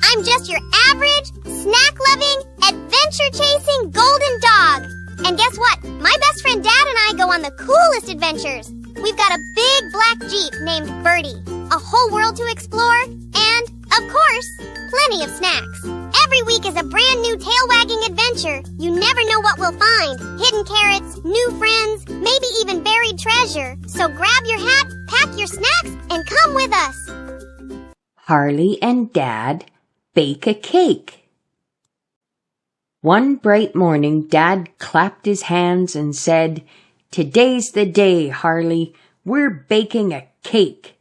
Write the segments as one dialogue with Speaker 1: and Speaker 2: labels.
Speaker 1: I'm just your average, snack-loving, adventure-chasing golden dog. And guess what? My best friend Dad and I go on the coolest adventures. We've got a big black Jeep named Birdie, a whole world to explore, and, of course, plenty of snacks. Every week is a brand new tail-wagging adventure. You never know what we'll find. Hidden carrots, new friends, maybe even buried treasure. So grab your hat, pack your snacks, and come with us.
Speaker 2: Harley and Dad bake a cake. One bright morning, Dad clapped his hands and said, "Today's the day, Harley. We're baking a cake."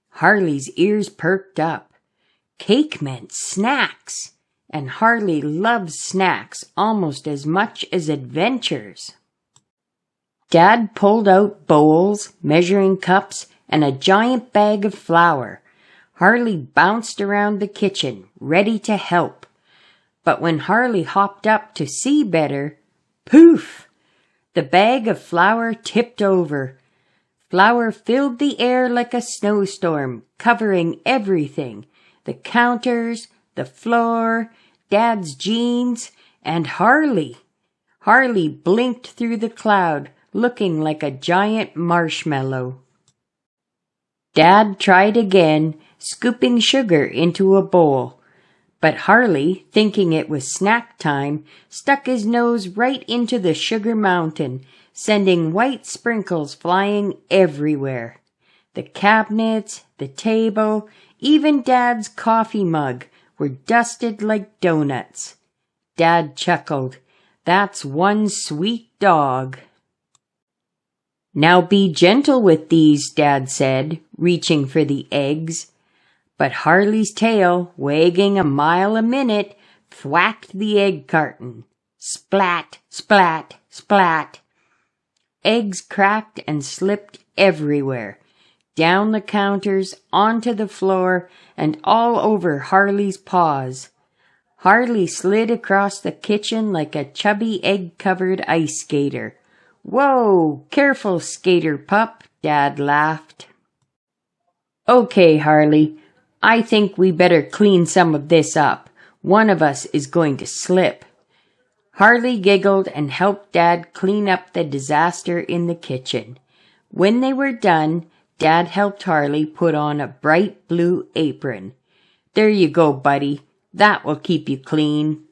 Speaker 2: Harley's ears perked up. Cake meant snacks, and Harley loves snacks almost as much as adventures. Dad pulled out bowls, measuring cups, and a giant bag of flour. Harley bounced around the kitchen, ready to help. But when Harley hopped up to see better, poof! The bag of flour tipped over. Flour filled the air like a snowstorm, covering everything. The counters, the floor, Dad's jeans, and Harley. Harley blinked through the cloud, looking like a giant marshmallow. Dad tried again, scooping sugar into a bowl. But Harley, thinking it was snack time, stuck his nose right into the sugar mountain, sending white sprinkles flying everywhere. The cabinets, the table, even Dad's coffee mug were dusted like donuts. Dad chuckled. "That's one sweet dog." "Now be gentle with these," Dad said, reaching for the eggs. But Harley's tail, wagging a mile a minute, thwacked the egg carton. Splat, splat, splat. Eggs cracked and slipped everywhere, down the counters, onto the floor, and all over Harley's paws. Harley slid across the kitchen like a chubby egg-covered ice skater. "Whoa, careful, skater pup," Dad laughed. "Okay, Harley, I think we better clean some of this up. One of us is going to slip." Harley giggled and helped Dad clean up the disaster in the kitchen. When they were done, Dad helped Harley put on a bright blue apron. "There you go, buddy. That will keep you clean."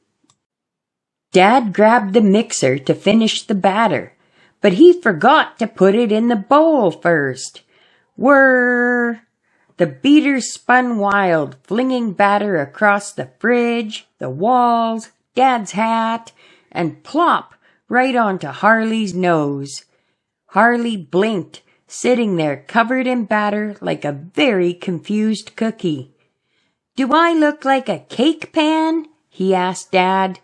Speaker 2: Dad grabbed the mixer to finish the batter, but he forgot to put it in the bowl first. Whirr! The beater spun wild, flinging batter across the fridge, the walls, Dad's hat, and plop, right onto Harley's nose. Harley blinked, sitting there covered in batter like a very confused cookie. "Do I look like a cake pan?" he asked Dad.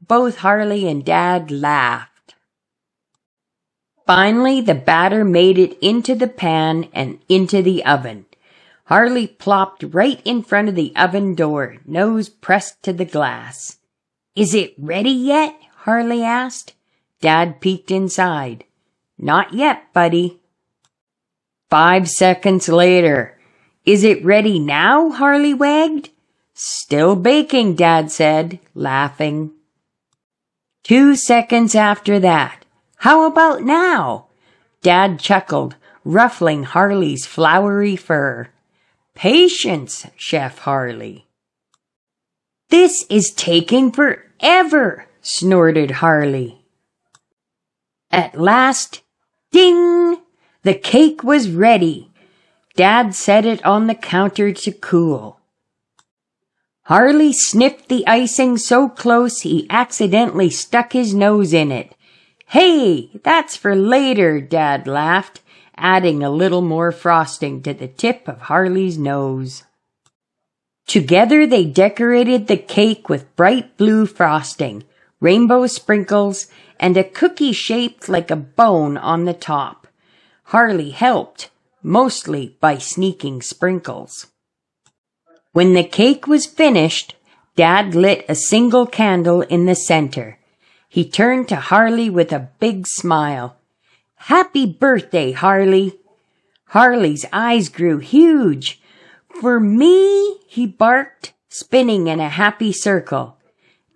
Speaker 2: Both Harley and Dad laughed. Finally, the batter made it into the pan and into the oven. Harley plopped right in front of the oven door, nose pressed to the glass. "Is it ready yet?" Harley asked. Dad peeked inside. "Not yet, buddy." 5 seconds later. "Is it ready now?" Harley wagged. "Still baking," Dad said, laughing. 2 seconds after that. "How about now?" Dad chuckled, ruffling Harley's flowery fur. "Patience, Chef Harley." "This is taking forever," snorted Harley. At last, ding! The cake was ready. Dad set it on the counter to cool. Harley sniffed the icing so close he accidentally stuck his nose in it. "Hey, that's for later," Dad laughed, adding a little more frosting to the tip of Harley's nose. Together they decorated the cake with bright blue frosting, rainbow sprinkles, and a cookie shaped like a bone on the top. Harley helped, mostly by sneaking sprinkles. When the cake was finished, Dad lit a single candle in the center. He turned to Harley with a big smile. "Happy birthday, Harley." Harley's eyes grew huge. "For me?" he barked, spinning in a happy circle.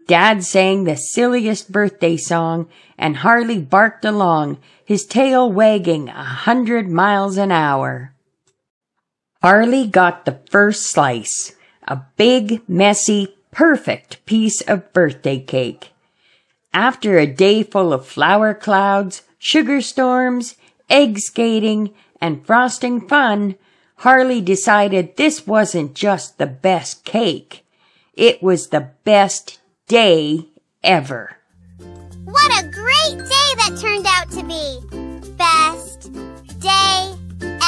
Speaker 2: Dad sang the silliest birthday song, and Harley barked along, his tail wagging 100 miles an hour. Harley got the first slice, a big, messy, perfect piece of birthday cake. After a day full of flower clouds, sugar storms, egg skating, and frosting fun, Harley decided this wasn't just the best cake. It was the best day ever.
Speaker 1: What a great day that turned out to be! Best day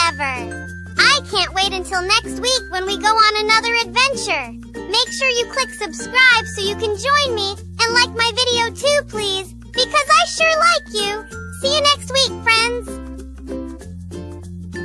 Speaker 1: ever. I can't wait until next week when we go on another adventure. Make sure you click subscribe so you can join me, and like my video too, please, because I sure like you. See you next week, friends.